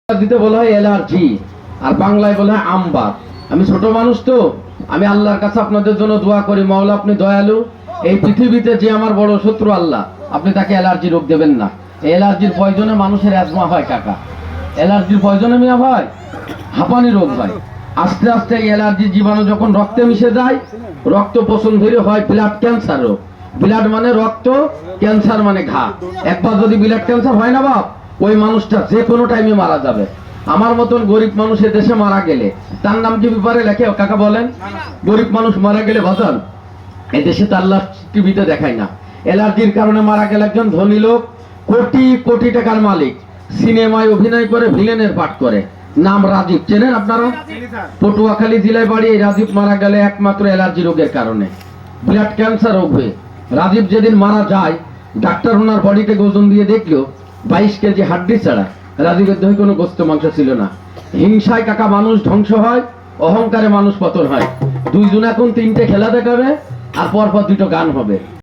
দিতে বলা হয় অ্যালার্জি, আর বাংলায় বলা হয় আমবাত। আমি ছোট মানুষ তো, আমি আল্লাহর কাছে আপনাদের জন্য দোয়া করি, মাওলা আপনি দয়ালু। এই পৃথিবীতে যে আমার বড় শত্রু আল্লাহ, আপনি তাকে অ্যালার্জি রোগ দেবেন না। অ্যালার্জির পয়জনে মানুষের অ্যাজমা হয় কাকা, অ্যালার্জির পয়জনে মিয়া ভাই হাঁপানি রোগ হয়। আস্তে আস্তে অ্যালার্জির জীবাণু যখন রক্তে মিশে যায়, রক্ত পোষণ ধরে হয় ব্লাড ক্যান্সার রোগ। ব্লাড মানে রক্ত, ক্যান্সার মানে ঘা। একবার যদি ব্লাড ক্যান্সার হয় না বাপ, ওই মানুষটা যে কোনো টাইমে মারা যাবে। আমার মতন গরিব মানুষ দেশে মারা গেলে তার নাম কি ব্যাপারে লেখে কাকা বলেন? গরিব মানুষ মারা গেলে বাজান এই দেশে তো আল্লাহ টিভিতে দেখায় না। অ্যালার্জির কারণে মারা গেল একজন ধনী লোক, কোটি কোটি টাকার মালিক, সিনেমায় অভিনয় করে ভিলেনের পাঠ করে, নাম রাজীব। চেনেন আপনারা? পটুয়াখালী জেলায় বাড়ি। এই রাজীব মারা গেলে একমাত্র অ্যালার্জি রোগের কারণে, ব্লাড ক্যান্সার রোগ হয়ে। রাজীব যেদিন মারা যায়, ডাক্তার ওনার বডিতে ওজন দিয়ে দেখলো 22 কেজি হাড্ডি ছাড়া। রাজীবের দেহে কোনো গোস্ত মাংস ছিল না। হিংসায় কাকা মানুষ ধ্বংস হয়, অহংকারে মানুষ পতন হয়। দুইজন এখন 3টে খেলা দেখাবে, আর পরপর 2টো গান হবে।